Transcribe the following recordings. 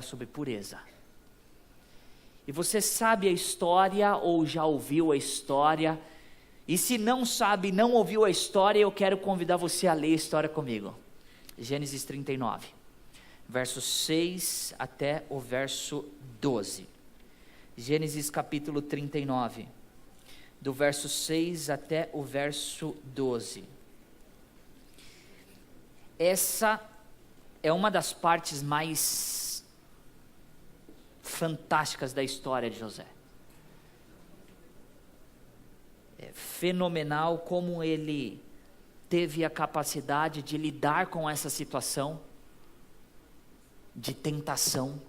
sobre pureza. E você sabe a história ou já ouviu a história? E se não sabe, não ouviu a história, eu quero convidar você a ler a história comigo. Gênesis 39, versos 6 até o verso 12. Gênesis capítulo 39, do verso 6 até o verso 12. Essa é uma das partes mais fantásticas da história de José. É fenomenal como ele teve a capacidade de lidar com essa situação de tentação.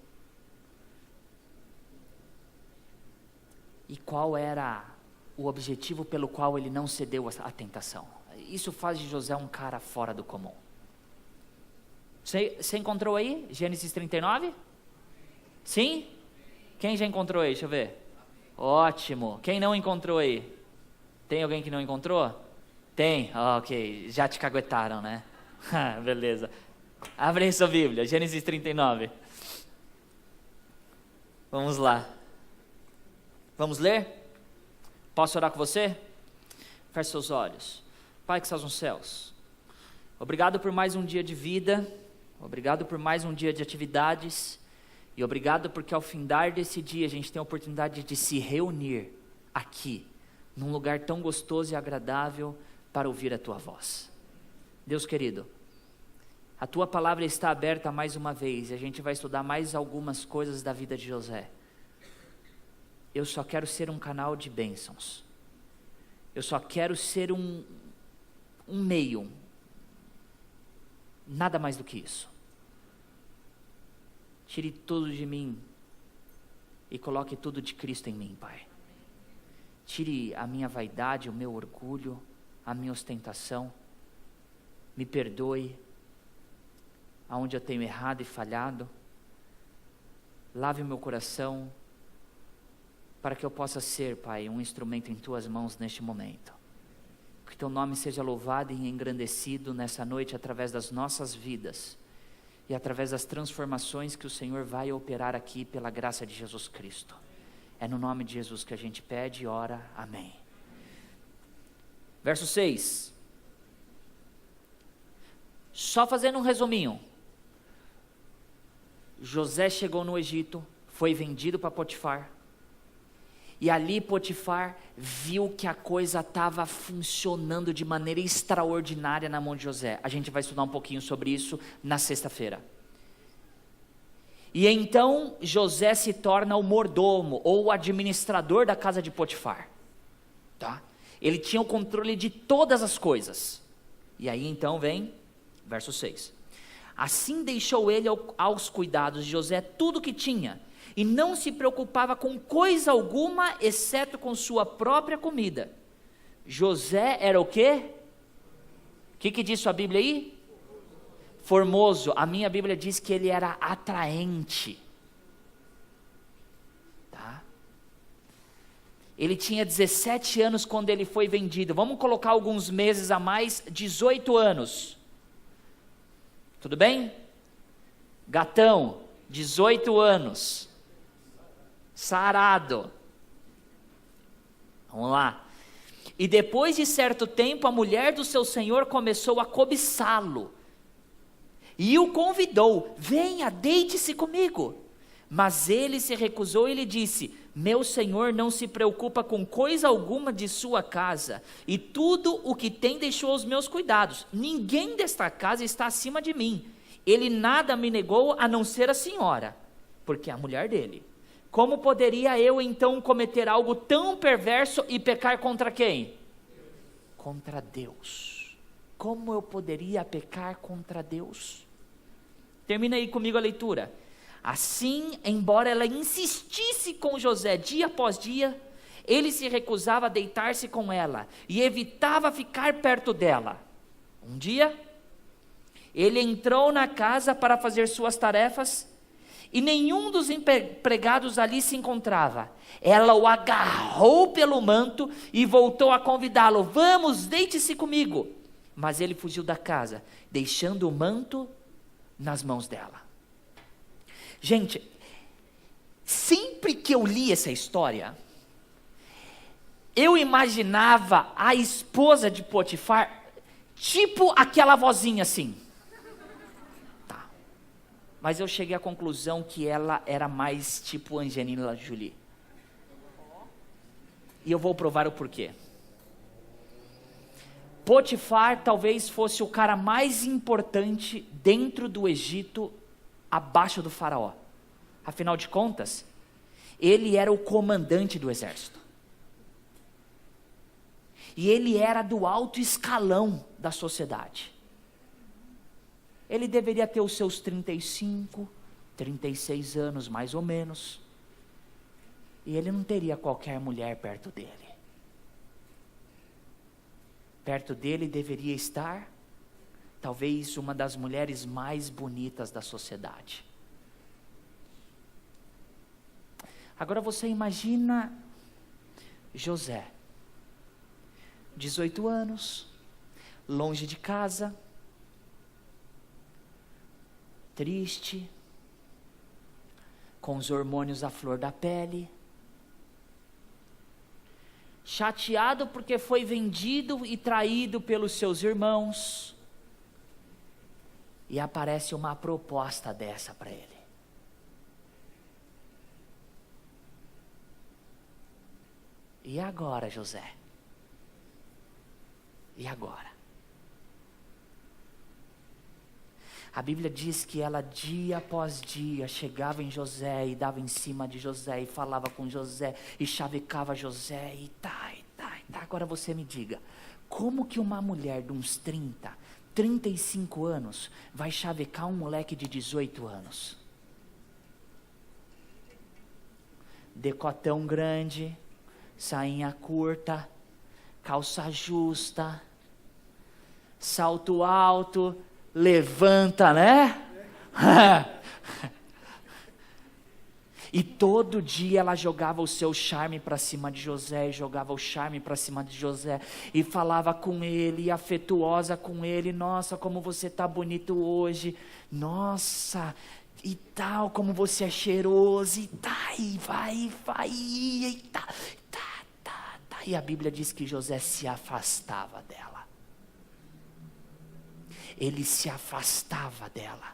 E qual era o objetivo pelo qual ele não cedeu à tentação? Isso faz de José um cara fora do comum. Você encontrou aí Gênesis 39? Sim? Quem já encontrou aí? Deixa eu ver. Ótimo. Quem não encontrou aí? Tem alguém que não encontrou? Tem? Ok. Já te caguetaram, né? Beleza. Abre aí sua Bíblia. Gênesis 39. Vamos lá. Vamos ler? Posso orar com você? Feche seus olhos. Pai que estás nos céus, obrigado por mais um dia de vida, obrigado por mais um dia de atividades, e obrigado porque ao findar desse dia a gente tem a oportunidade de se reunir aqui, num lugar tão gostoso e agradável para ouvir a tua voz. Deus querido, a tua palavra está aberta mais uma vez, e a gente vai estudar mais algumas coisas da vida de José. Eu só quero ser um canal de bênçãos. Eu só quero ser um meio. Nada mais do que isso. Tire tudo de mim e coloque tudo de Cristo em mim, Pai. Tire a minha vaidade, o meu orgulho, a minha ostentação. Me perdoe aonde eu tenho errado e falhado. Lave o meu coração, para que eu possa ser, Pai, um instrumento em Tuas mãos neste momento. Que Teu nome seja louvado e engrandecido nessa noite através das nossas vidas e através das transformações que o Senhor vai operar aqui pela graça de Jesus Cristo. É no nome de Jesus que a gente pede e ora. Amém. Verso 6. Só fazendo um resuminho. José chegou no Egito, foi vendido para Potifar. E ali Potifar viu que a coisa estava funcionando de maneira extraordinária na mão de José. A gente vai estudar um pouquinho sobre isso na sexta-feira. E então José se torna o mordomo ou o administrador da casa de Potifar. Tá? Ele tinha o controle de todas as coisas. E aí então vem verso 6. Assim deixou ele aos cuidados de José tudo que tinha, e não se preocupava com coisa alguma, exceto com sua própria comida. José era o quê? O que diz sua Bíblia aí? Formoso. A minha Bíblia diz que ele era atraente. Tá? Ele tinha 17 anos quando ele foi vendido. Vamos colocar alguns meses a mais, 18 anos. Tudo bem? Gatão, 18 anos. Sarado. Vamos lá. E depois de certo tempo, a mulher do seu senhor começou a cobiçá-lo. E o convidou: venha, deite-se comigo. Mas ele se recusou e lhe disse: meu senhor não se preocupa com coisa alguma de sua casa, e tudo o que tem deixou aos meus cuidados. Ninguém desta casa está acima de mim. Ele nada me negou a não ser a senhora, porque é a mulher dele. Como poderia eu então cometer algo tão perverso e pecar contra quem? Contra Deus. Como eu poderia pecar contra Deus? Termina aí comigo a leitura. Assim, embora ela insistisse com José dia após dia, ele se recusava a deitar-se com ela e evitava ficar perto dela. Um dia, ele entrou na casa para fazer suas tarefas e nenhum dos empregados ali se encontrava. Ela o agarrou pelo manto e voltou a convidá-lo: vamos, deite-se comigo. Mas ele fugiu da casa, deixando o manto nas mãos dela. Gente, sempre que eu li essa história, eu imaginava a esposa de Potifar, tipo aquela vozinha assim. Tá. Mas eu cheguei à conclusão que ela era mais tipo Angelina Jolie. E eu vou provar o porquê. Potifar talvez fosse o cara mais importante dentro do Egito, abaixo do faraó. Afinal de contas, ele era o comandante do exército. E ele era do alto escalão da sociedade. Ele deveria ter os seus 35, 36 anos, mais ou menos. E ele não teria qualquer mulher perto dele. Perto dele deveria estar, talvez, uma das mulheres mais bonitas da sociedade. Agora você imagina José, 18 anos, longe de casa, triste, com os hormônios à flor da pele, chateado porque foi vendido e traído pelos seus irmãos, e aparece uma proposta dessa para ele. E agora, José? E agora? A Bíblia diz que ela dia após dia chegava em José e dava em cima de José e falava com José e chavecava José e tá. Agora você me diga, como que uma mulher de uns 30, 35 anos vai chavecar um moleque de 18 anos? Decotão grande, sainha curta, calça justa, salto alto, levanta, né? E todo dia ela jogava o seu charme para cima de José, e jogava o charme para cima de José, e falava com ele, e afetuosa com ele, nossa, como você tá bonito hoje, nossa, e tal, como você é cheiroso, e tá, e vai, e tá. E a Bíblia diz que José se afastava dela. Ele se afastava dela.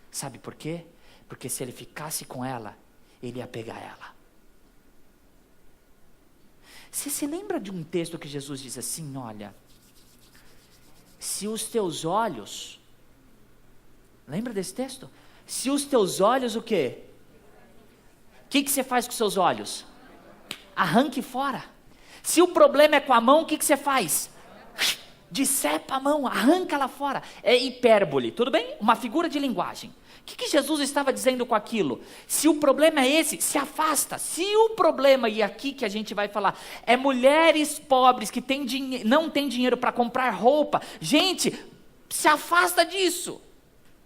Sabe por quê? Porque se ele ficasse com ela, ele ia pegar ela. Você se lembra de um texto que Jesus diz assim, olha, se os teus olhos, lembra desse texto? Se os teus olhos o quê? O que você faz com os seus olhos? Arranque fora. Se o problema é com a mão, o que você faz? Decepa a mão, arranca ela fora. É hipérbole, tudo bem? Uma figura de linguagem. O que Jesus estava dizendo com aquilo? Se o problema é esse, se afasta. Se o problema, e aqui que a gente vai falar, é mulheres pobres que não têm dinheiro para comprar roupa, gente, se afasta disso.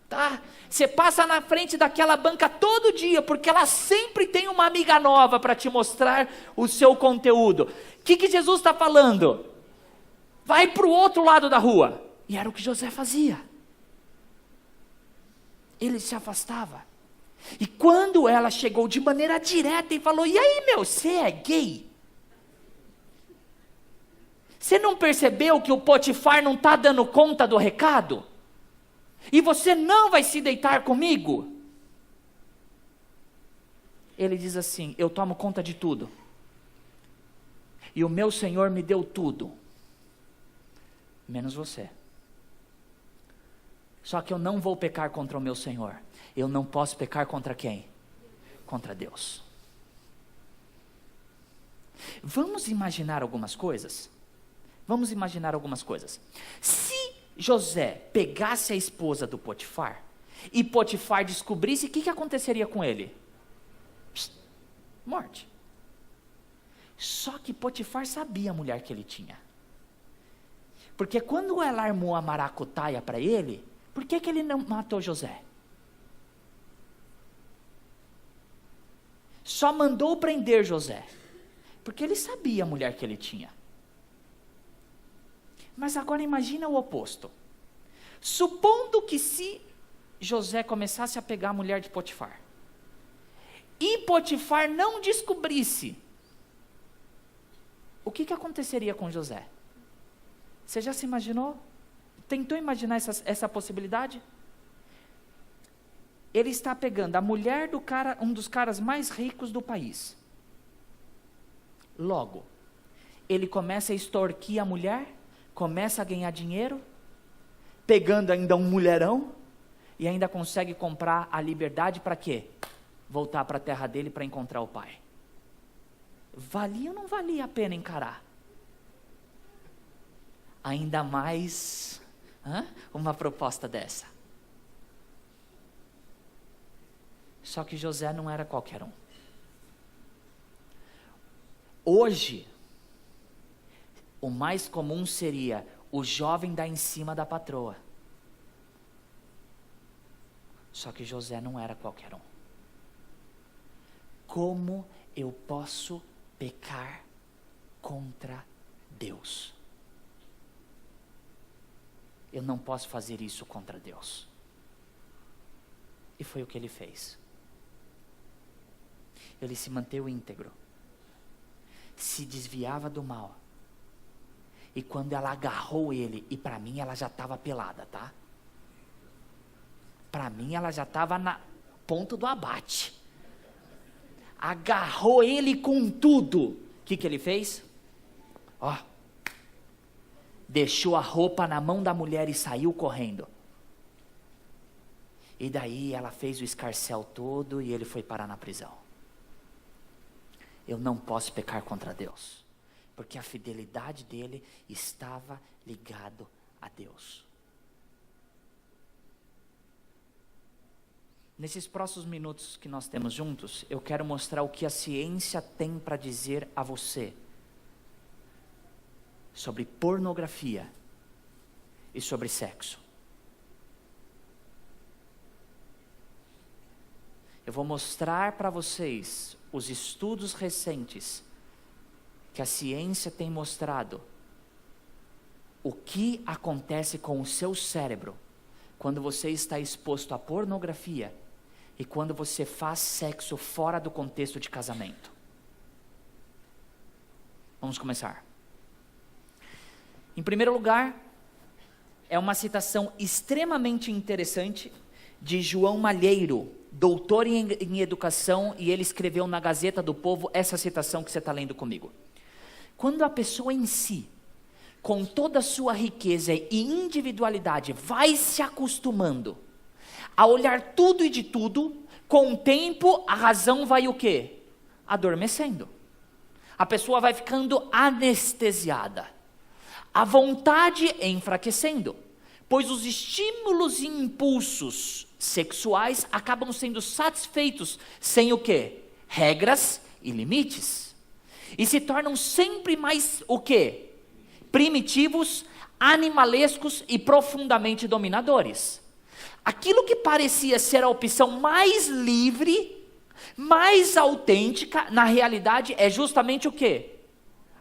Tá? Você passa na frente daquela banca todo dia, porque ela sempre tem uma amiga nova para te mostrar o seu conteúdo. O que Jesus está falando? Vai para o outro lado da rua. E era o que José fazia. Ele se afastava. E quando ela chegou de maneira direta e falou, e aí meu, você é gay? Você não percebeu que o Potifar não está dando conta do recado? E você não vai se deitar comigo? Ele diz assim, eu tomo conta de tudo. E o meu Senhor me deu tudo. Menos você. Só que eu não vou pecar contra o meu Senhor. Eu não posso pecar contra quem? Contra Deus. Vamos imaginar algumas coisas? Vamos imaginar algumas coisas. Se José pegasse a esposa do Potifar, e Potifar descobrisse, o que aconteceria com ele? Morte. Só que Potifar sabia a mulher que ele tinha. Porque quando ela armou a maracutaia para ele, por que ele não matou José? Só mandou prender José, porque ele sabia a mulher que ele tinha. Mas agora imagina o oposto. Supondo que se José começasse a pegar a mulher de Potifar, Potifar não descobrisse, o que aconteceria com José? Você já se imaginou? Tentou imaginar essa possibilidade? Ele está pegando a mulher do cara, um dos caras mais ricos do país. Logo, ele começa a extorquir a mulher, começa a ganhar dinheiro, pegando ainda um mulherão, e ainda consegue comprar a liberdade para quê? Voltar para a terra dele para encontrar o pai. Valia ou não valia a pena encarar? Ainda mais uma proposta dessa. Só que José não era qualquer um. Hoje, o mais comum seria o jovem dar em cima da patroa. Só que José não era qualquer um. Como eu posso pecar contra Deus? Eu não posso fazer isso contra Deus. E foi o que ele fez. Ele se manteve íntegro, se desviava do mal. E quando ela agarrou ele, e para mim ela já estava pelada, tá? Para mim ela já estava na ponto do abate. Agarrou ele com tudo. O que ele fez? Deixou a roupa na mão da mulher e saiu correndo. E daí ela fez o escarcéu todo e ele foi parar na prisão. Eu não posso pecar contra Deus, porque a fidelidade dele estava ligado a Deus. Nesses próximos minutos que nós temos juntos, eu quero mostrar o que a ciência tem para dizer a você sobre pornografia e sobre sexo. Eu vou mostrar para vocês os estudos recentes que a ciência tem mostrado o que acontece com o seu cérebro quando você está exposto à pornografia e quando você faz sexo fora do contexto de casamento. Vamos começar. Em primeiro lugar, é uma citação extremamente interessante de João Malheiro, doutor em educação, e ele escreveu na Gazeta do Povo essa citação que você está lendo comigo. Quando a pessoa em si, com toda a sua riqueza e individualidade, vai se acostumando a olhar tudo e de tudo, com o tempo a razão vai o quê? Adormecendo. A pessoa vai ficando anestesiada. A vontade enfraquecendo, pois os estímulos e impulsos sexuais acabam sendo satisfeitos sem o quê? Regras e limites. E se tornam sempre mais o quê? Primitivos, animalescos e profundamente dominadores. Aquilo que parecia ser a opção mais livre, mais autêntica, na realidade é justamente o quê?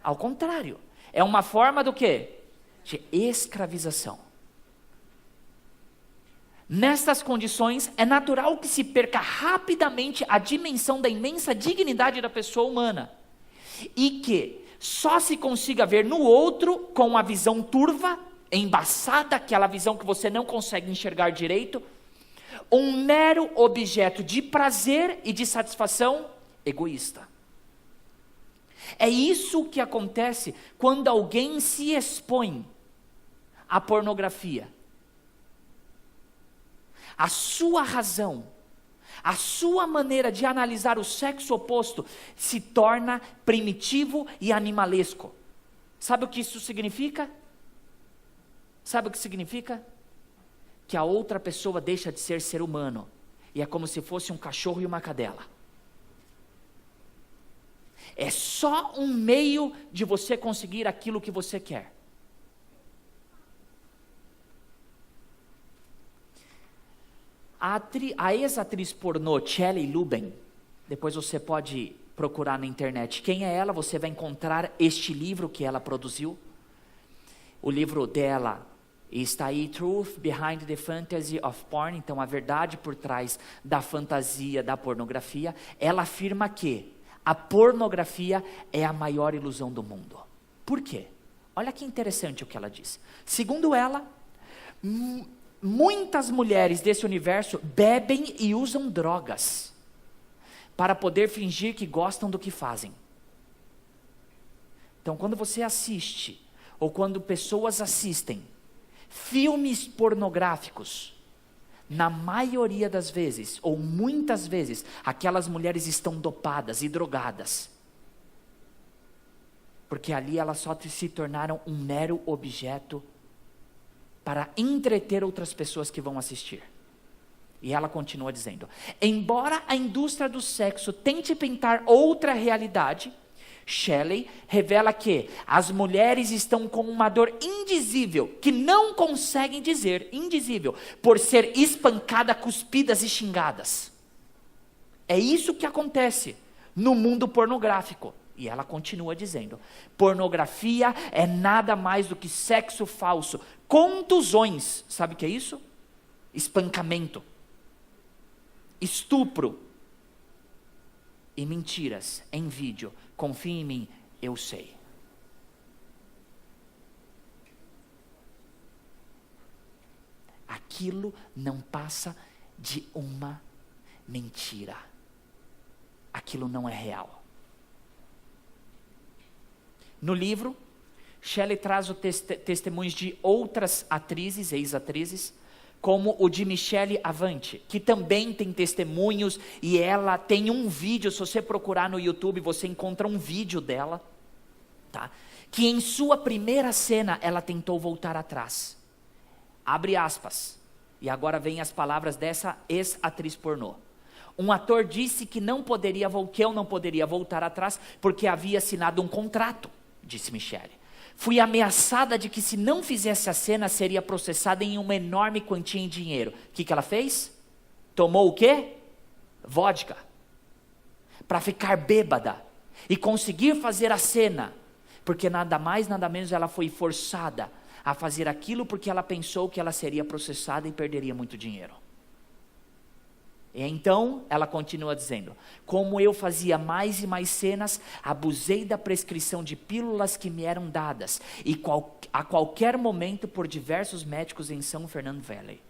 Ao contrário. É uma forma do quê? De escravização. Nestas condições, é natural que se perca rapidamente a dimensão da imensa dignidade da pessoa humana. E que só se consiga ver no outro com a visão turva, embaçada, aquela visão que você não consegue enxergar direito, um mero objeto de prazer e de satisfação egoísta. É isso que acontece quando alguém se expõe à pornografia. A sua razão, a sua maneira de analisar o sexo oposto se torna primitivo e animalesco. Sabe o que isso significa? Sabe o que significa? Que a outra pessoa deixa de ser humano e é como se fosse um cachorro e uma cadela. É só um meio de você conseguir aquilo que você quer. A ex-atriz pornô Shelley Luben, depois você pode procurar na internet quem é ela, você vai encontrar este livro que ela produziu. O livro dela E está aí, Truth Behind the Fantasy of Porn, então a verdade por trás da fantasia da pornografia. Ela afirma que a pornografia é a maior ilusão do mundo. Por quê? Olha que interessante o que ela diz. Segundo ela, muitas mulheres desse universo bebem e usam drogas para poder fingir que gostam do que fazem. Então, quando você assiste, ou quando pessoas assistem filmes pornográficos, na maioria das vezes, ou muitas vezes, aquelas mulheres estão dopadas e drogadas. Porque ali elas só se tornaram um mero objeto para entreter outras pessoas que vão assistir. E ela continua dizendo: embora a indústria do sexo tente pintar outra realidade, Shelley revela que as mulheres estão com uma dor indizível, que não conseguem dizer, indizível, por ser espancada, cuspidas e xingadas. É isso que acontece no mundo pornográfico. E ela continua dizendo: pornografia é nada mais do que sexo falso, contusões, sabe o que é isso? Espancamento, estupro e mentiras em vídeo. Confie em mim, eu sei. Aquilo não passa de uma mentira. Aquilo não é real. No livro, Shelley traz os testemunhos de outras atrizes, ex-atrizes, como o de Michelle Avanti, que também tem testemunhos, e ela tem um vídeo, se você procurar no YouTube, você encontra um vídeo dela, tá? Que em sua primeira cena, ela tentou voltar atrás. Abre aspas, e agora vem as palavras dessa ex-atriz pornô. Um ator disse que eu não poderia voltar atrás, porque havia assinado um contrato, disse Michelle. Fui ameaçada de que se não fizesse a cena, seria processada em uma enorme quantia em dinheiro. O que ela fez? Tomou o quê? Vodka. Para ficar bêbada e conseguir fazer a cena. Porque nada mais, nada menos, ela foi forçada a fazer aquilo porque ela pensou que ela seria processada e perderia muito dinheiro. E então, ela continua dizendo: como eu fazia mais e mais cenas, abusei da prescrição de pílulas que me eram dadas, e a qualquer momento por diversos médicos em São Fernando Valley.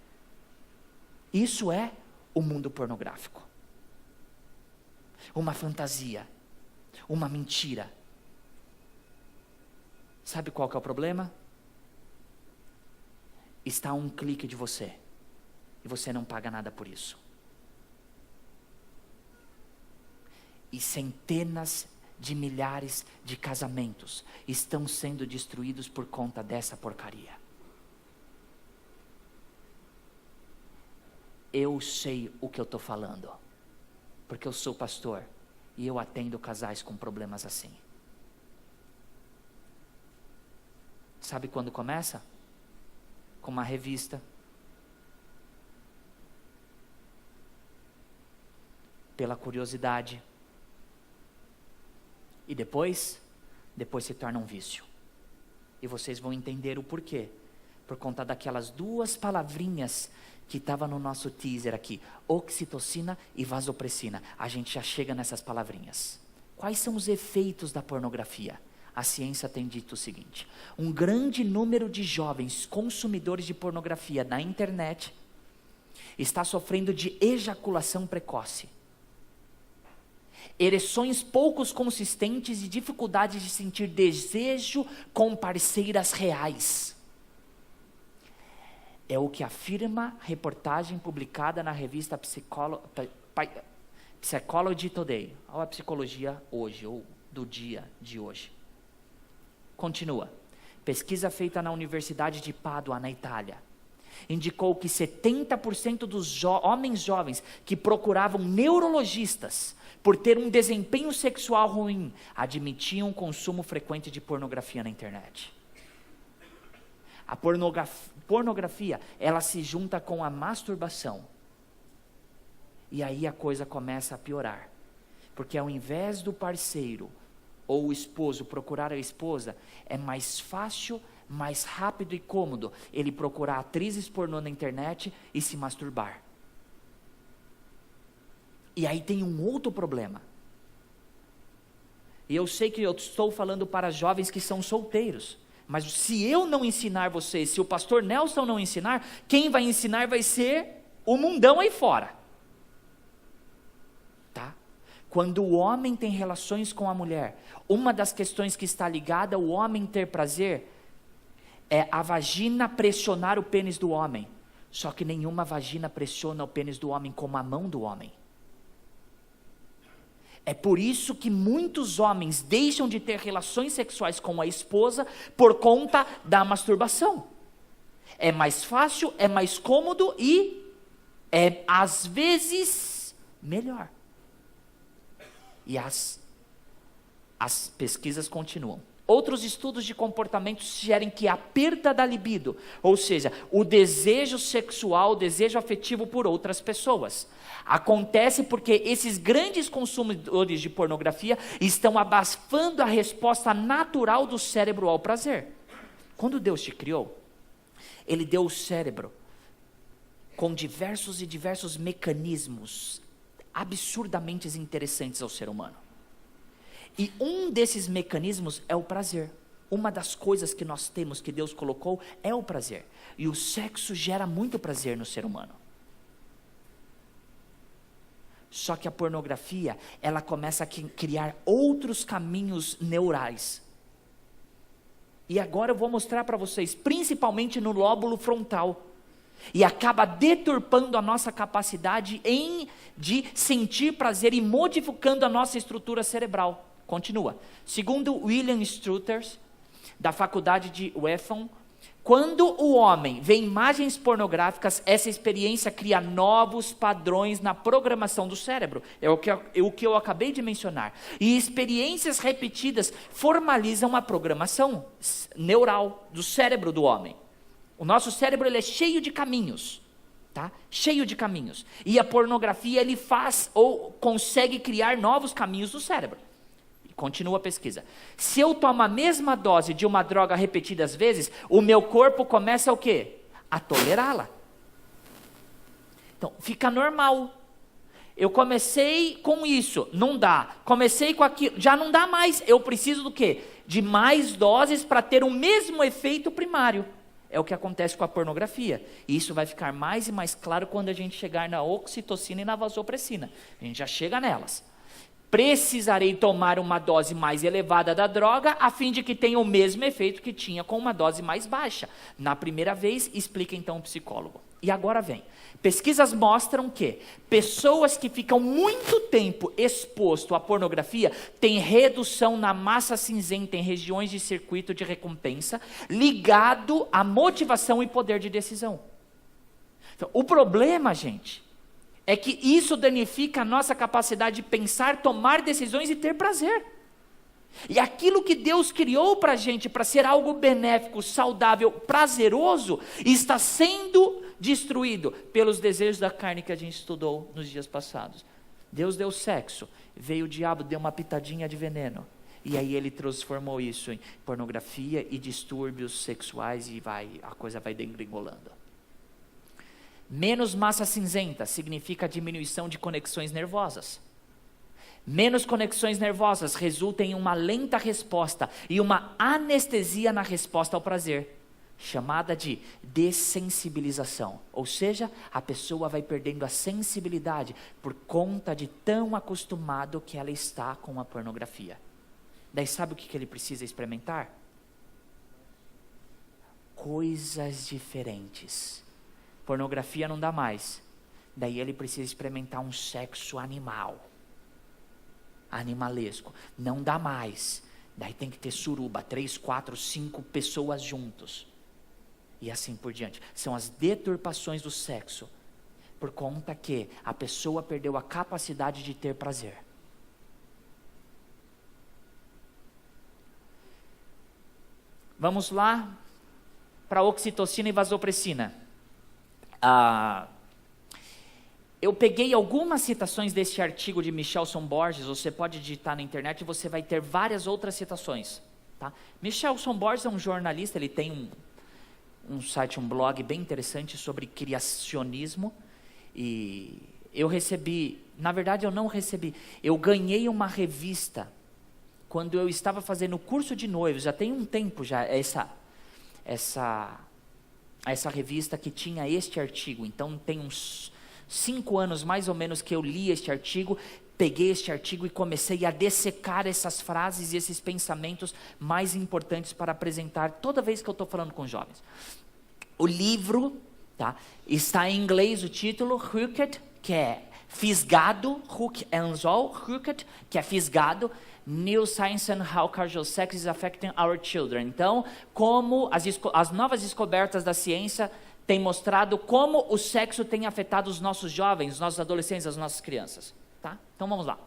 Isso é o mundo pornográfico. Uma fantasia, uma mentira. Sabe qual que é o problema? Está a um clique de você, e você não paga nada por isso. E centenas de milhares de casamentos estão sendo destruídos por conta dessa porcaria. Eu sei o que eu estou falando, porque eu sou pastor e eu atendo casais com problemas assim. Sabe quando começa? Com uma revista, pela curiosidade. E depois se torna um vício. E vocês vão entender o porquê. Por conta daquelas duas palavrinhas que estavam no nosso teaser aqui: oxitocina e vasopressina. A gente já chega nessas palavrinhas. Quais são os efeitos da pornografia? A ciência tem dito o seguinte: um grande número de jovens consumidores de pornografia na internet está sofrendo de ejaculação precoce, ereções poucos consistentes e dificuldade de sentir desejo com parceiras reais. É o que afirma reportagem publicada na revista Psychology Today, ou a psicologia hoje, ou do dia de hoje. Continua. Pesquisa feita na Universidade de Pádua, na Itália, indicou que 70% dos homens jovens que procuravam neurologistas por ter um desempenho sexual ruim, admitiam o consumo frequente de pornografia na internet. A pornografia, ela se junta com a masturbação. E aí a coisa começa a piorar. Porque ao invés do parceiro ou o esposo procurar a esposa, é mais fácil, mais rápido e cômodo ele procurar atrizes pornô na internet e se masturbar. E aí tem um outro problema. E eu sei que eu estou falando para jovens que são solteiros, mas se eu não ensinar vocês, se o pastor Nelson não ensinar, quem vai ensinar vai ser o mundão aí fora. Tá? Quando o homem tem relações com a mulher, uma das questões que está ligada ao homem ter prazer é a vagina pressionar o pênis do homem. Só que nenhuma vagina pressiona o pênis do homem como a mão do homem. É por isso que muitos homens deixam de ter relações sexuais com a esposa por conta da masturbação. É mais fácil, é mais cômodo e é às vezes melhor. E as pesquisas continuam. Outros estudos de comportamento sugerem que a perda da libido, ou seja, o desejo sexual, o desejo afetivo por outras pessoas, acontece porque esses grandes consumidores de pornografia estão abafando a resposta natural do cérebro ao prazer. Quando Deus te criou, Ele deu o cérebro com diversos mecanismos absurdamente interessantes ao ser humano. E um desses mecanismos é o prazer. Uma das coisas que nós temos, que Deus colocou, é o prazer. E o sexo gera muito prazer no ser humano. Só que a pornografia, ela começa a criar outros caminhos neurais. E agora eu vou mostrar para vocês, principalmente no lóbulo frontal. E acaba deturpando a nossa capacidade de sentir prazer e modificando a nossa estrutura cerebral. Continua. Segundo William Struthers, da faculdade de Wheaton, quando o homem vê imagens pornográficas, essa experiência cria novos padrões na programação do cérebro. É o que eu acabei de mencionar. E experiências repetidas formalizam a programação neural do cérebro do homem. O nosso cérebro ele é cheio de caminhos. Tá? Cheio de caminhos. E a pornografia ele faz ou consegue criar novos caminhos do cérebro. Continua a pesquisa. Se eu tomo a mesma dose de uma droga repetidas vezes, o meu corpo começa o quê? A tolerá-la. Então, fica normal. Eu comecei com isso, não dá. Comecei com aquilo, já não dá mais. Eu preciso do quê? De mais doses para ter o mesmo efeito primário. É o que acontece com a pornografia. E isso vai ficar mais e mais claro quando a gente chegar na oxitocina e na vasopressina. A gente já chega nelas. Precisarei tomar uma dose mais elevada da droga, a fim de que tenha o mesmo efeito que tinha com uma dose mais baixa. Na primeira vez, explica então o psicólogo. E agora vem. Pesquisas mostram que pessoas que ficam muito tempo exposto à pornografia têm redução na massa cinzenta em regiões de circuito de recompensa, ligado à motivação e poder de decisão. Então, o problema, gente, é que isso danifica a nossa capacidade de pensar, tomar decisões e ter prazer. E aquilo que Deus criou para a gente, para ser algo benéfico, saudável, prazeroso, está sendo destruído pelos desejos da carne que a gente estudou nos dias passados. Deus deu sexo, veio o diabo, deu uma pitadinha de veneno. E aí ele transformou isso em pornografia e distúrbios sexuais e a coisa vai degringolando. Menos massa cinzenta significa diminuição de conexões nervosas. Menos conexões nervosas resultam em uma lenta resposta e uma anestesia na resposta ao prazer, chamada de dessensibilização. Ou seja, a pessoa vai perdendo a sensibilidade por conta de tão acostumado que ela está com a pornografia. Daí sabe o que ele precisa experimentar? Coisas diferentes. Pornografia não dá mais. Daí ele precisa experimentar um sexo animalesco. Não dá mais. Daí tem que ter suruba, 3, 4, 5 pessoas juntos. E assim por diante. São as deturpações do sexo. Por conta que a pessoa perdeu a capacidade de ter prazer. Vamos lá para oxitocina e vasopressina. eu peguei algumas citações desse artigo de Michelson Borges, você pode digitar na internet e você vai ter várias outras citações. Tá? Michelson Borges é um jornalista, ele tem um site, um blog bem interessante sobre criacionismo. E eu recebi, na verdade eu não recebi, eu ganhei uma revista quando eu estava fazendo o curso de noivos, já tem um tempo já, essa revista que tinha este artigo, então tem uns 5 anos mais ou menos que eu li este artigo, peguei este artigo e comecei a dessecar essas frases e esses pensamentos mais importantes para apresentar toda vez que eu estou falando com jovens. O livro, tá, está em inglês o título, Hooked, que é fisgado, hook and all, hooked, que é fisgado, New Science and How Casual Sex is Affecting Our Children. Então, como as novas descobertas da ciência têm mostrado como o sexo tem afetado os nossos jovens, os nossos adolescentes, as nossas crianças. Tá? Então vamos lá.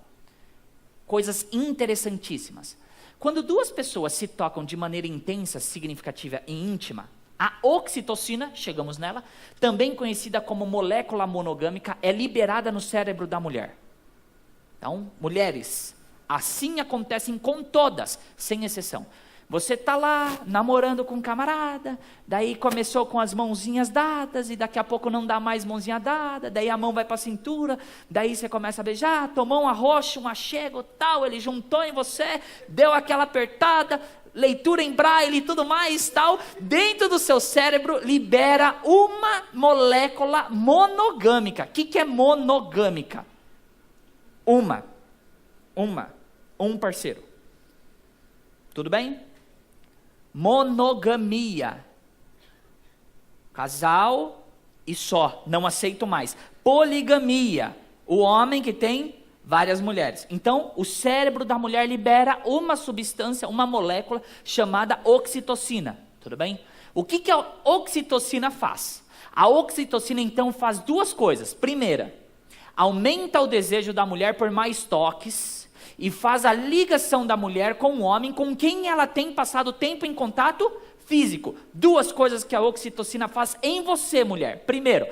Coisas interessantíssimas. Quando duas pessoas se tocam de maneira intensa, significativa e íntima, a oxitocina, chegamos nela, também conhecida como molécula monogâmica, é liberada no cérebro da mulher. Então, mulheres, assim acontecem com todas, sem exceção. Você está lá namorando com um camarada, daí começou com as mãozinhas dadas, e daqui a pouco não dá mais mãozinha dada, daí a mão vai para a cintura, daí você começa a beijar, tomou um arroxo, um achego, tal, ele juntou em você, deu aquela apertada, leitura em braille e tudo mais, tal, dentro do seu cérebro libera uma molécula monogâmica. O que é monogâmica? Um parceiro. Tudo bem? Monogamia. Casal e só, não aceito mais. Poligamia. O homem que tem várias mulheres. Então, o cérebro da mulher libera uma substância, uma molécula chamada oxitocina. Tudo bem? O que a oxitocina faz? A oxitocina, então, faz duas coisas. Primeira, aumenta o desejo da mulher por mais toques e faz a ligação da mulher com o homem com quem ela tem passado tempo em contato físico. Duas coisas que a oxitocina faz em você, mulher. Primeiro,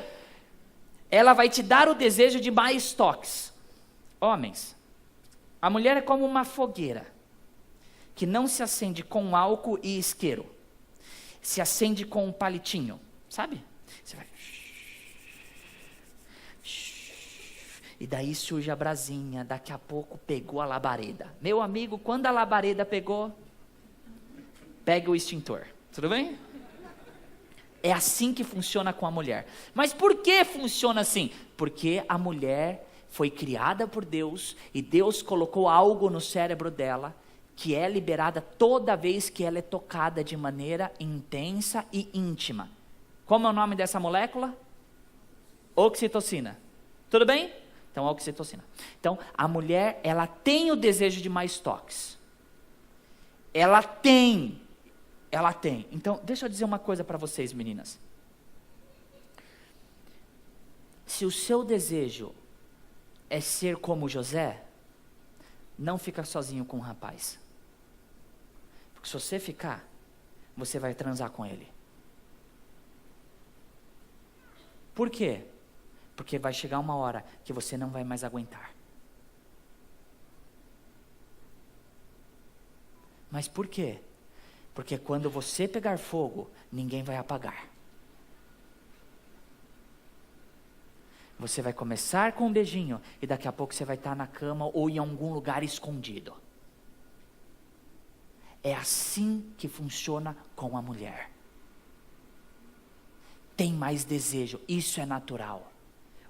ela vai te dar o desejo de mais toques. Homens, a mulher é como uma fogueira que não se acende com álcool e isqueiro, se acende com um palitinho, sabe? Você vai... E daí surge a brasinha, daqui a pouco pegou a labareda. Meu amigo, quando a labareda pegou, pega o extintor, tudo bem? É assim que funciona com a mulher. Mas por que funciona assim? Porque a mulher foi criada por Deus e Deus colocou algo no cérebro dela que é liberada toda vez que ela é tocada de maneira intensa e íntima. Como é o nome dessa molécula? Oxitocina. Tudo bem? Então, oxitocina. Então, a mulher, ela tem o desejo de mais toques. Ela tem. Então, deixa eu dizer uma coisa para vocês, meninas. Se o seu desejo é ser como José, não fica sozinho com o rapaz. Porque se você ficar, você vai transar com ele. Por quê? Porque vai chegar uma hora que você não vai mais aguentar. Mas por quê? Porque quando você pegar fogo, ninguém vai apagar. Você vai começar com um beijinho e daqui a pouco você vai estar na cama ou em algum lugar escondido. É assim que funciona com a mulher. Tem mais desejo, isso é natural.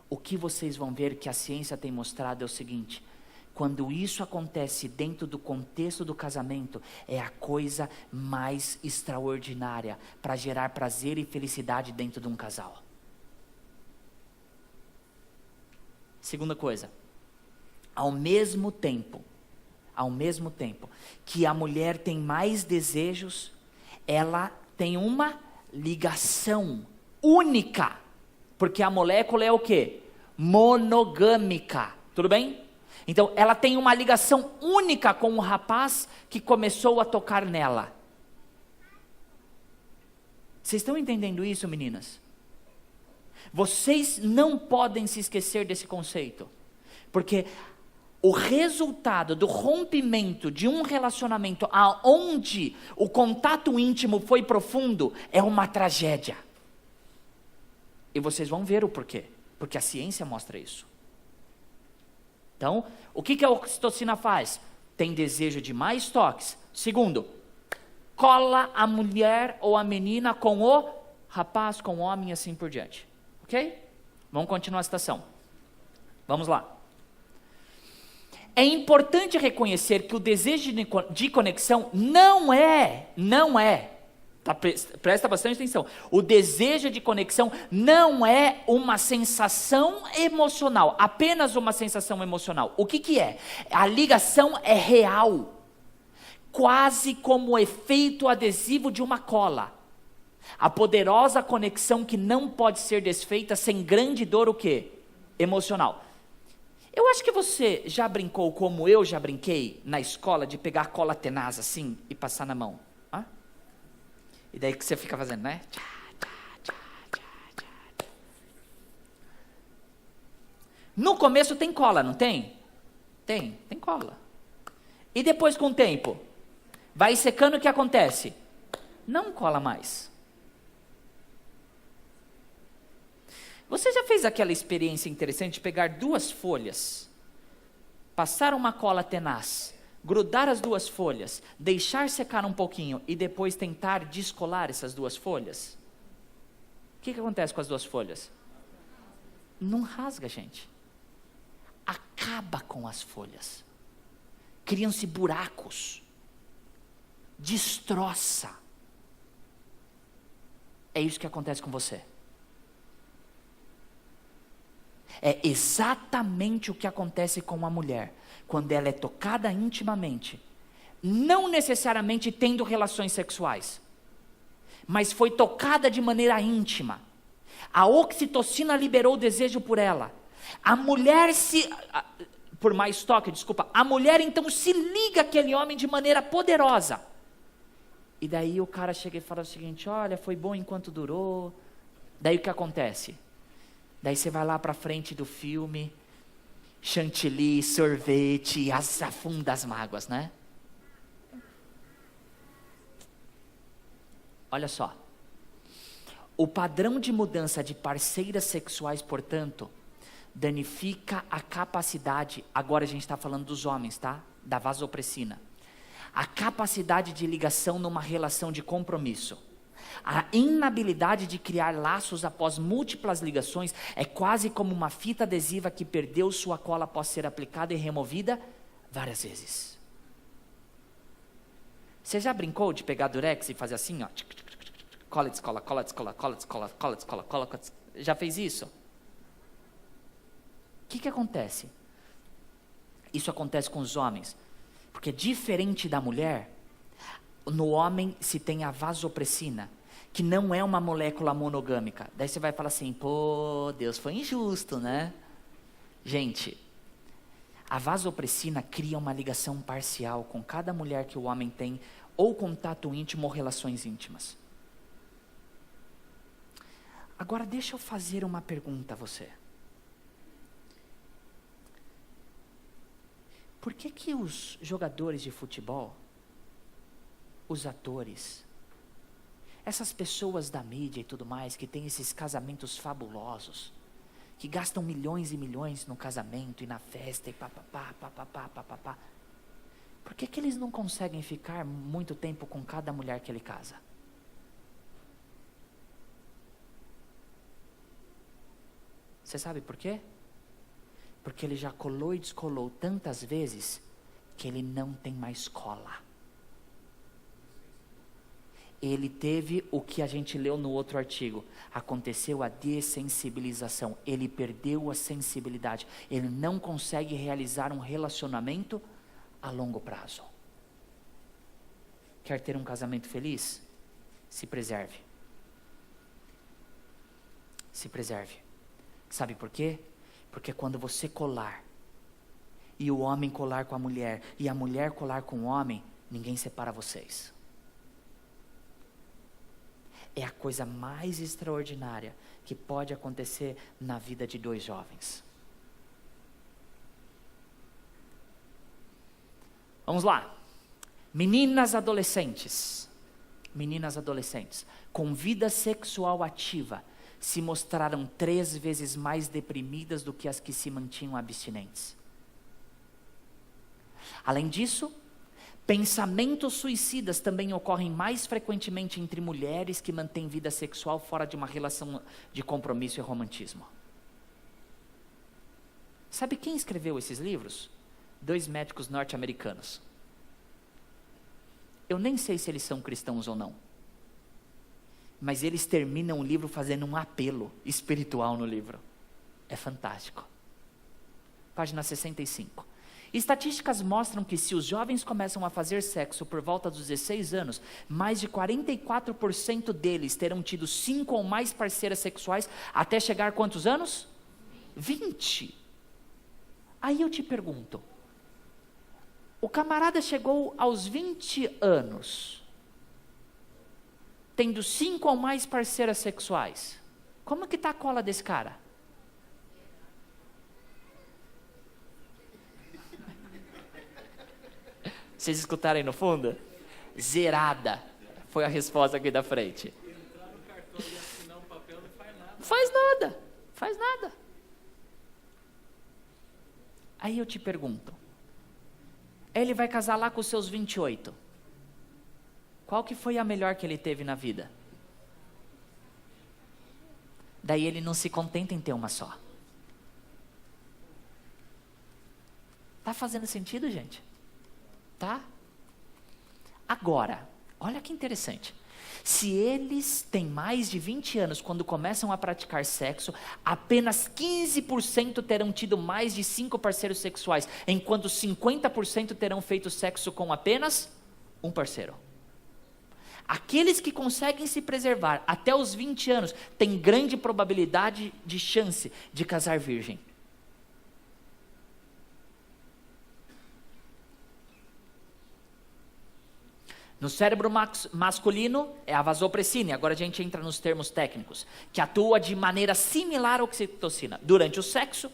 O que vocês vão ver que a ciência tem mostrado é o seguinte: quando isso acontece dentro do contexto do casamento, é a coisa mais extraordinária para gerar prazer e felicidade dentro de um casal. Segunda coisa, ao mesmo tempo que a mulher tem mais desejos, ela tem uma ligação única, porque a molécula é o quê? Monogâmica, tudo bem? Então, ela tem uma ligação única com o rapaz que começou a tocar nela. Vocês estão entendendo isso, meninas? Vocês não podem se esquecer desse conceito, porque o resultado do rompimento de um relacionamento aonde o contato íntimo foi profundo é uma tragédia. E vocês vão ver o porquê, porque a ciência mostra isso. Então, o que a oxitocina faz? Tem desejo de mais toques. Segundo, cola a mulher ou a menina com o rapaz, com o homem e assim por diante. Ok? Vamos continuar a citação. Vamos lá. É importante reconhecer que o desejo de conexão não é, presta bastante atenção, o desejo de conexão não é uma sensação emocional, apenas uma sensação emocional. O que é? A ligação é real, quase como o efeito adesivo de uma cola. A poderosa conexão que não pode ser desfeita sem grande dor, o quê? Emocional. Eu acho que você já brincou como eu já brinquei na escola de pegar cola tenaz assim e passar na mão. Hã? E daí que você fica fazendo, né? No começo tem cola, não tem? Tem cola. E depois com o tempo, vai secando, o que acontece? Não cola mais. Você já fez aquela experiência interessante de pegar duas folhas, passar uma cola tenaz, grudar as duas folhas, deixar secar um pouquinho e depois tentar descolar essas duas folhas? O que acontece com as duas folhas? Não rasga, gente. Acaba com as folhas. Criam-se buracos. Destroça. É isso que acontece com você. É exatamente o que acontece com a mulher, quando ela é tocada intimamente, não necessariamente tendo relações sexuais, mas foi tocada de maneira íntima. A oxitocina liberou o desejo por ela. A mulher a mulher então se liga àquele homem de maneira poderosa. E daí o cara chega e fala o seguinte: olha, foi bom enquanto durou. Daí o que acontece? Daí você vai lá para frente do filme, chantilly, sorvete, afunda as mágoas, né? Olha só. O padrão de mudança de parceiras sexuais, portanto, danifica a capacidade, agora a gente está falando dos homens, tá? Da vasopressina. A capacidade de ligação numa relação de compromisso. A inabilidade de criar laços após múltiplas ligações é quase como uma fita adesiva que perdeu sua cola após ser aplicada e removida várias vezes. Você já brincou de pegar durex e fazer assim, ó? Cola, descola, cola, descola, cola, descola, cola, descola, cola. Já fez isso? O que acontece? Isso acontece com os homens. Porque diferente da mulher, no homem se tem a vasopressina, que não é uma molécula monogâmica. Daí você vai falar assim: pô, Deus foi injusto, né? Gente, a vasopressina cria uma ligação parcial com cada mulher que o homem tem, ou contato íntimo ou relações íntimas. Agora deixa eu fazer uma pergunta a você. Por que os jogadores de futebol, os atores, essas pessoas da mídia e tudo mais, que têm esses casamentos fabulosos, que gastam milhões e milhões no casamento e na festa e papapá, por que eles não conseguem ficar muito tempo com cada mulher que ele casa? Você sabe por quê? Porque ele já colou e descolou tantas vezes que ele não tem mais cola. Ele teve o que a gente leu no outro artigo. Aconteceu a dessensibilização. Ele perdeu a sensibilidade. Ele não consegue realizar um relacionamento a longo prazo. Quer ter um casamento feliz? Se preserve. Se preserve. Sabe por quê? Porque quando você colar, e o homem colar com a mulher, e a mulher colar com o homem, ninguém separa vocês. é a coisa mais extraordinária que pode acontecer na vida de 2 jovens. Vamos lá. Meninas adolescentes, com vida sexual ativa, se mostraram 3 vezes mais deprimidas do que as que se mantinham abstinentes. Além disso, pensamentos suicidas também ocorrem mais frequentemente entre mulheres que mantêm vida sexual fora de uma relação de compromisso e romantismo. Sabe quem escreveu esses livros? 2 médicos norte-americanos. Eu nem sei se eles são cristãos ou não, mas eles terminam o livro fazendo um apelo espiritual no livro. É fantástico. Página 65. Estatísticas mostram que se os jovens começam a fazer sexo por volta dos 16 anos, mais de 44% deles terão tido 5 ou mais parceiras sexuais até chegar a quantos anos? 20. Aí eu te pergunto, o camarada chegou aos 20 anos, tendo 5 ou mais parceiras sexuais. Como que está a cola desse cara? Vocês escutaram aí no fundo? Zerada. Foi a resposta aqui da frente. Entrar no cartório e assinar um papel não faz nada. Faz nada. Aí eu te pergunto, ele vai casar lá com os seus 28. Qual que foi a melhor que ele teve na vida? Daí ele não se contenta em ter uma só. Tá fazendo sentido, gente? Tá? Agora, olha que interessante. Se eles têm mais de 20 anos quando começam a praticar sexo, apenas 15% terão tido mais de 5 parceiros sexuais, enquanto 50% terão feito sexo com apenas um parceiro. Aqueles que conseguem se preservar até os 20 anos têm grande probabilidade de chance de casar virgem. No cérebro masculino é a vasopressina, agora a gente entra nos termos técnicos, que atua de maneira similar à oxitocina. Durante o sexo,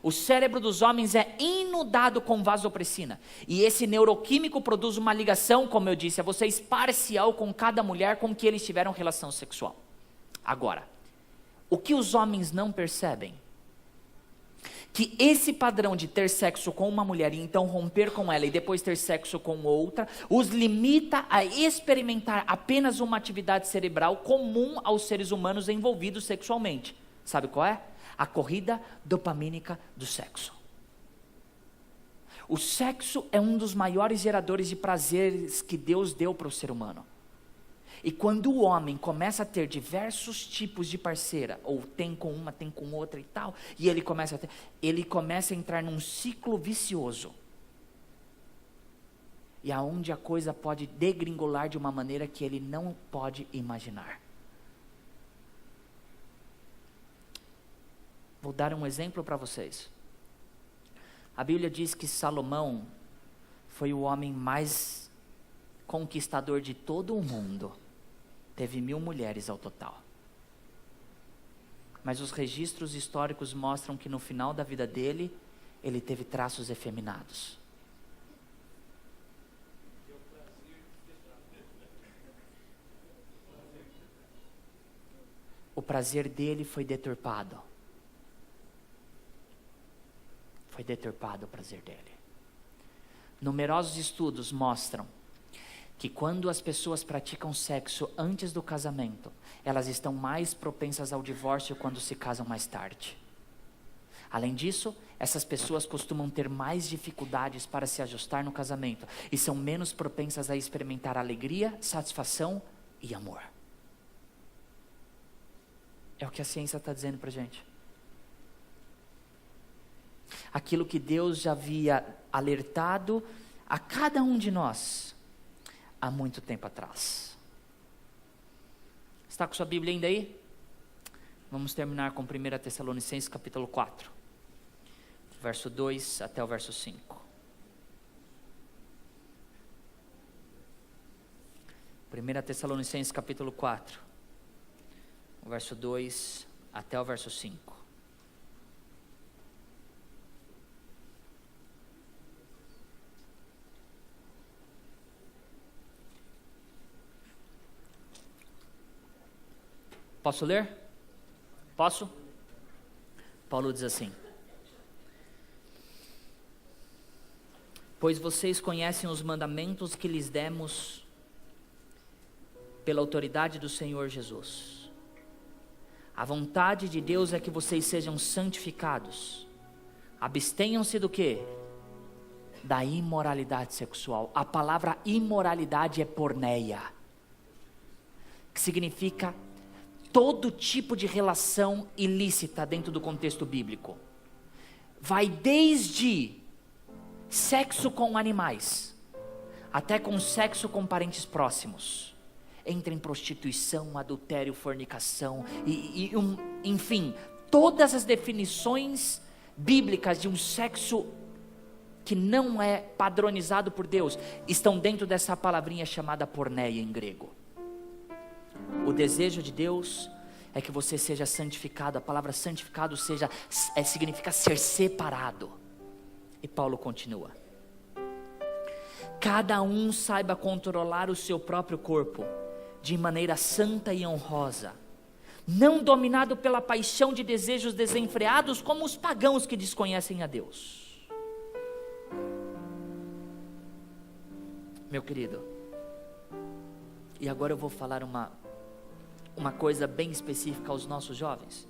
o cérebro dos homens é inundado com vasopressina, e esse neuroquímico produz uma ligação, como eu disse a vocês, parcial com cada mulher com que eles tiveram relação sexual. Agora, o que os homens não percebem? Que esse padrão de ter sexo com uma mulher e então romper com ela e depois ter sexo com outra, os limita a experimentar apenas uma atividade cerebral comum aos seres humanos envolvidos sexualmente. Sabe qual é? A corrida dopamínica do sexo. O sexo é um dos maiores geradores de prazeres que Deus deu para o ser humano. E quando o homem começa a ter diversos tipos de parceira, ou tem com uma, tem com outra e tal, e ele começa a entrar num ciclo vicioso. E aonde a coisa pode degringolar de uma maneira que ele não pode imaginar. Vou dar um exemplo para vocês. A Bíblia diz que Salomão foi o homem mais conquistador de todo o mundo. Teve 1000 mulheres ao total. Mas os registros históricos mostram que no final da vida dele, ele teve traços efeminados. O prazer dele foi deturpado. Foi deturpado o prazer dele. Numerosos estudos mostram que quando as pessoas praticam sexo antes do casamento, elas estão mais propensas ao divórcio quando se casam mais tarde. Além disso, essas pessoas costumam ter mais dificuldades para se ajustar no casamento e são menos propensas a experimentar alegria, satisfação e amor. É o que a ciência está dizendo para a gente. Aquilo que Deus já havia alertado a cada um de nós há muito tempo atrás. Está com sua Bíblia ainda aí? Vamos terminar com 1 Tessalonicenses capítulo 4, verso 2 até o verso 5. 1 Tessalonicenses capítulo 4, o verso 2 até o verso 5. Posso ler? Posso? Paulo diz assim: pois vocês conhecem os mandamentos que lhes demos pela autoridade do Senhor Jesus. A vontade de Deus é que vocês sejam santificados. Abstenham-se do quê? Da imoralidade sexual. A palavra imoralidade é porneia, que significa todo tipo de relação ilícita dentro do contexto bíblico. Vai desde sexo com animais, até com sexo com parentes próximos. Entra em prostituição, adultério, fornicação, enfim, todas as definições bíblicas de um sexo que não é padronizado por Deus, estão dentro dessa palavrinha chamada porneia em grego. O desejo de Deus é que você seja santificado. A palavra santificado significa ser separado. E Paulo continua: cada um saiba controlar o seu próprio corpo de maneira santa e honrosa, não dominado pela paixão de desejos desenfreados como os pagãos que desconhecem a Deus. Meu querido, e agora eu vou falar uma coisa bem específica aos nossos jovens.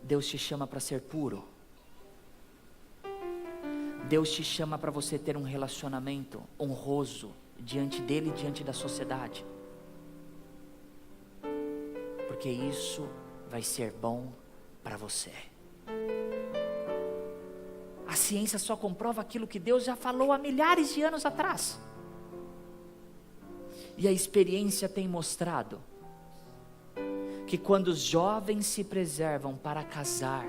Deus te chama para ser puro. Deus te chama para você ter um relacionamento honroso diante dele e diante da sociedade. Porque isso vai ser bom para você. A ciência só comprova aquilo que Deus já falou há milhares de anos atrás. E a experiência tem mostrado que quando os jovens se preservam para casar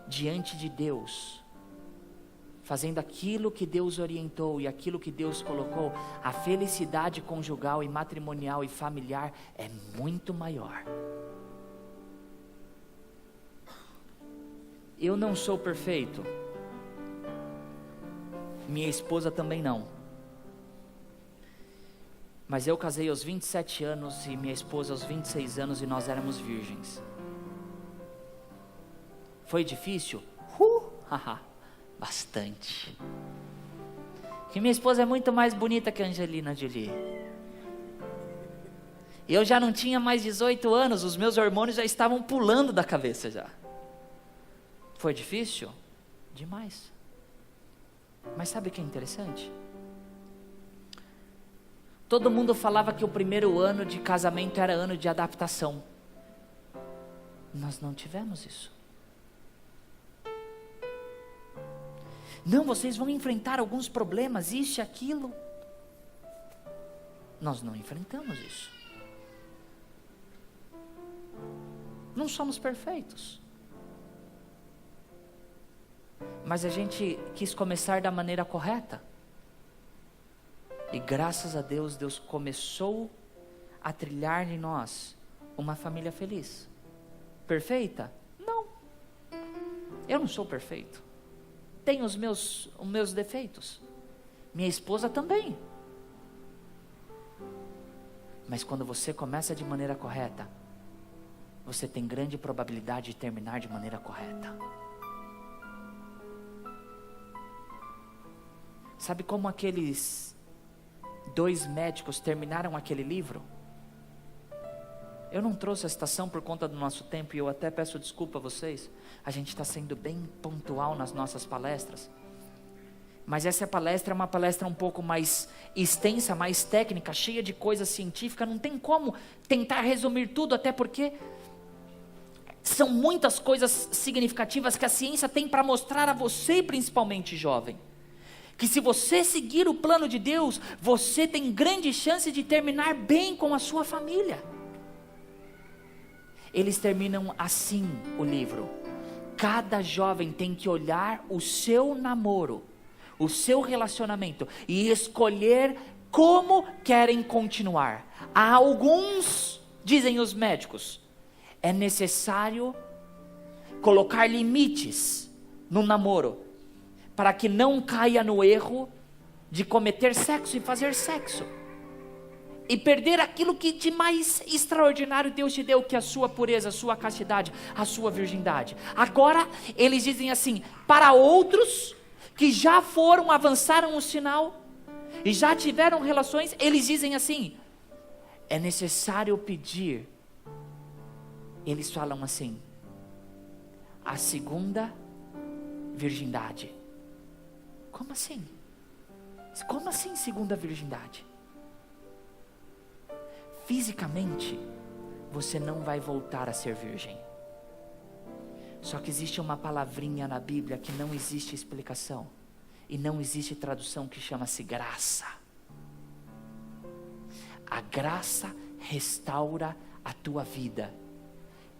diante de Deus, fazendo aquilo que Deus orientou e aquilo que Deus colocou, a felicidade conjugal e matrimonial e familiar é muito maior. Eu não sou perfeito, minha esposa também não. Mas eu casei aos 27 anos e minha esposa aos 26 anos e nós éramos virgens. Foi difícil? Bastante. Porque minha esposa é muito mais bonita que a Angelina Jolie. Eu já não tinha mais 18 anos, os meus hormônios já estavam pulando da cabeça já. Foi difícil? Demais. Mas sabe o que é interessante? Todo mundo falava que o primeiro ano de casamento era ano de adaptação. Nós não tivemos isso. Não, vocês vão enfrentar alguns problemas, isso e aquilo. Nós não enfrentamos isso. Não somos perfeitos. Mas a gente quis começar da maneira correta. E graças a Deus, Deus começou a trilhar em nós uma família feliz. Perfeita? Não. Eu não sou perfeito. Tenho os meus defeitos. Minha esposa também. Mas quando você começa de maneira correta, você tem grande probabilidade de terminar de maneira correta. Sabe como aqueles 2 médicos terminaram aquele livro? Eu não trouxe a citação por conta do nosso tempo e eu até peço desculpa a vocês. A gente está sendo bem pontual nas nossas palestras. Mas essa palestra é uma palestra um pouco mais extensa, mais técnica, cheia de coisa científica. Não tem como tentar resumir tudo, até porque são muitas coisas significativas que a ciência tem para mostrar a você, principalmente jovem. Que se você seguir o plano de Deus, você tem grande chance de terminar bem com a sua família. Eles terminam assim o livro: cada jovem tem que olhar o seu namoro, o seu relacionamento e escolher Como querem continuar? Há alguns, dizem os médicos, é necessário colocar limites no namoro, para que não caia no erro de cometer sexo e fazer sexo, e perder aquilo que de mais extraordinário Deus te deu, que é a sua pureza, a sua castidade, a sua virgindade. Agora, eles dizem assim, para outros, que já foram, avançaram o sinal, e já tiveram relações, eles dizem assim, é necessário pedir, eles falam assim, a segunda virgindade. Como assim? Como assim segunda virgindade? Fisicamente, você não vai voltar a ser virgem. Só que existe uma palavrinha na Bíblia que não existe explicação. E não existe tradução, que chama-se graça. A graça restaura a tua vida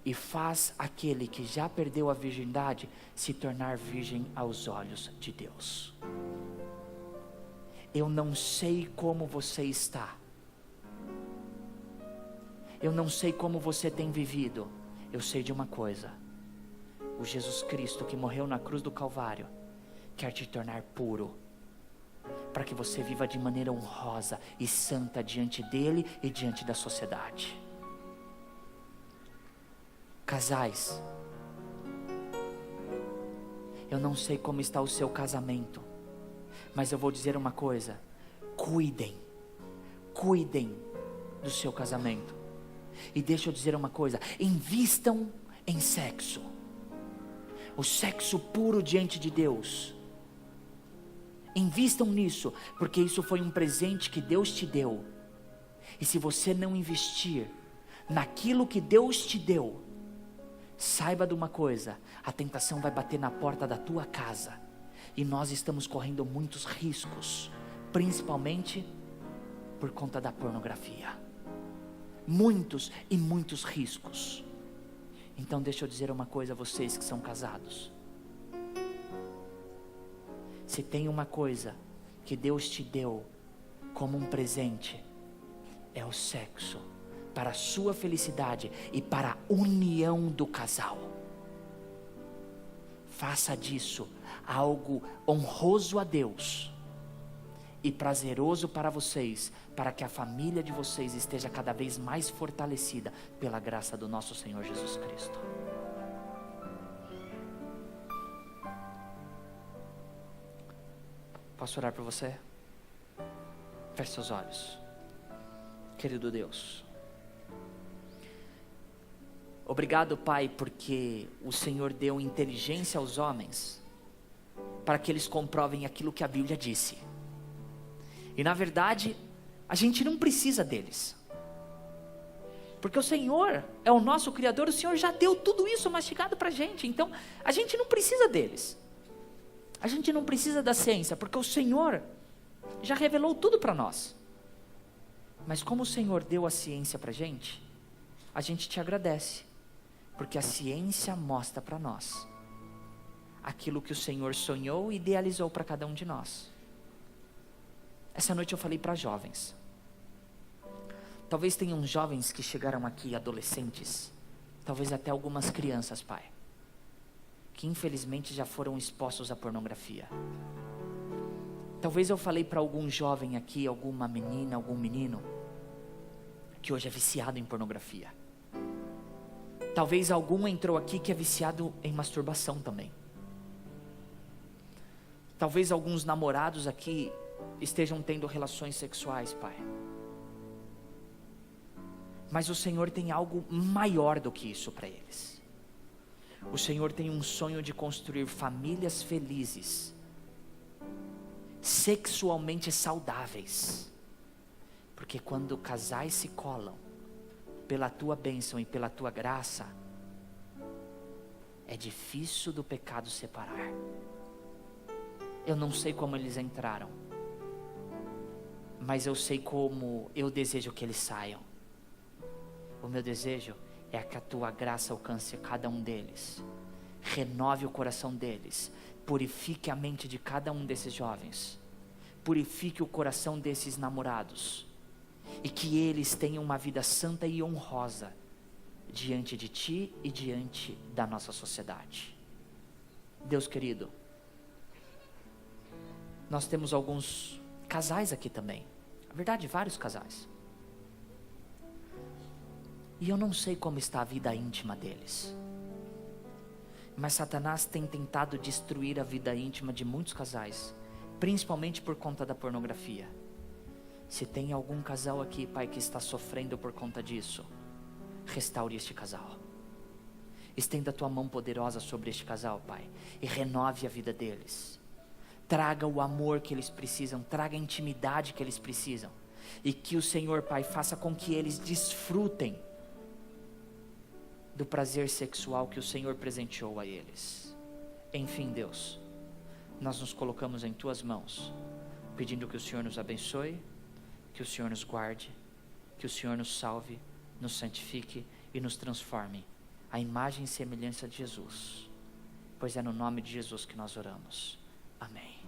e faz aquele que já perdeu a virgindade se tornar virgem aos olhos de Deus. Eu não sei como você está. Eu não sei como você tem vivido. Eu sei de uma coisa. O Jesus Cristo que morreu na cruz do Calvário quer te tornar puro, para que você viva de maneira honrosa e santa diante dele e diante da sociedade. Casais, eu não sei como está o seu casamento, mas eu vou dizer uma coisa: cuidem do seu casamento. E deixa eu dizer uma coisa: invistam em sexo, o sexo puro diante de Deus. Invistam nisso, porque isso foi um presente que Deus te deu. E se você não investir naquilo que Deus te deu, saiba de uma coisa: a tentação vai bater na porta da tua casa. E nós estamos correndo muitos riscos, principalmente por conta da pornografia. Muitos e muitos riscos. Então deixa eu dizer uma coisa a vocês que são casados. Se tem uma coisa que Deus te deu como um presente, é o sexo, para a sua felicidade e para a união do casal. Faça disso algo honroso a Deus e prazeroso para vocês, para que a família de vocês esteja cada vez mais fortalecida pela graça do nosso Senhor Jesus Cristo. Posso orar por você? Feche seus olhos. Querido Deus, obrigado, Pai, porque o Senhor deu inteligência aos homens para que eles comprovem aquilo que a Bíblia disse. E na verdade, a gente não precisa deles, porque o Senhor é o nosso Criador. O Senhor já deu tudo isso mastigado para a gente. Então a gente não precisa deles. A gente não precisa da ciência, porque o Senhor já revelou tudo para nós. Mas como o Senhor deu a ciência para a gente te agradece, porque a ciência mostra para nós aquilo que o Senhor sonhou e idealizou para cada um de nós. Essa noite eu falei para jovens. Talvez tenham jovens que chegaram aqui, adolescentes, talvez até algumas crianças, Pai, que infelizmente já foram expostos à pornografia. Talvez eu falei para algum jovem aqui, alguma menina, algum menino, que hoje é viciado em pornografia. Talvez algum entrou aqui que é viciado em masturbação também. Talvez alguns namorados aqui estejam tendo relações sexuais, Pai. Mas o Senhor tem algo maior do que isso para eles. O Senhor tem um sonho de construir famílias felizes, sexualmente saudáveis. Porque quando casais se colam, pela tua bênção e pela tua graça, é difícil do pecado separar. Eu não sei como eles entraram, mas eu sei como eu desejo que eles saiam. O meu desejo é que a tua graça alcance cada um deles, renove o coração deles, purifique a mente de cada um desses jovens, purifique o coração desses namorados, e que eles tenham uma vida santa e honrosa diante de Ti e diante da nossa sociedade. Deus querido, nós temos alguns casais aqui também, na verdade vários casais, e eu não sei como está a vida íntima deles, mas Satanás tem tentado destruir a vida íntima de muitos casais, principalmente por conta da pornografia. Se tem algum casal aqui, Pai, que está sofrendo por conta disso, restaure este casal. Estenda a Tua mão poderosa sobre este casal, Pai, e renove a vida deles. Traga o amor que eles precisam, traga a intimidade que eles precisam, e que o Senhor, Pai, faça com que eles desfrutem do prazer sexual que o Senhor presenteou a eles. Enfim, Deus, nós nos colocamos em Tuas mãos, pedindo que o Senhor nos abençoe, que o Senhor nos guarde, que o Senhor nos salve, nos santifique e nos transforme à imagem e semelhança de Jesus, pois é no nome de Jesus que nós oramos. Amém.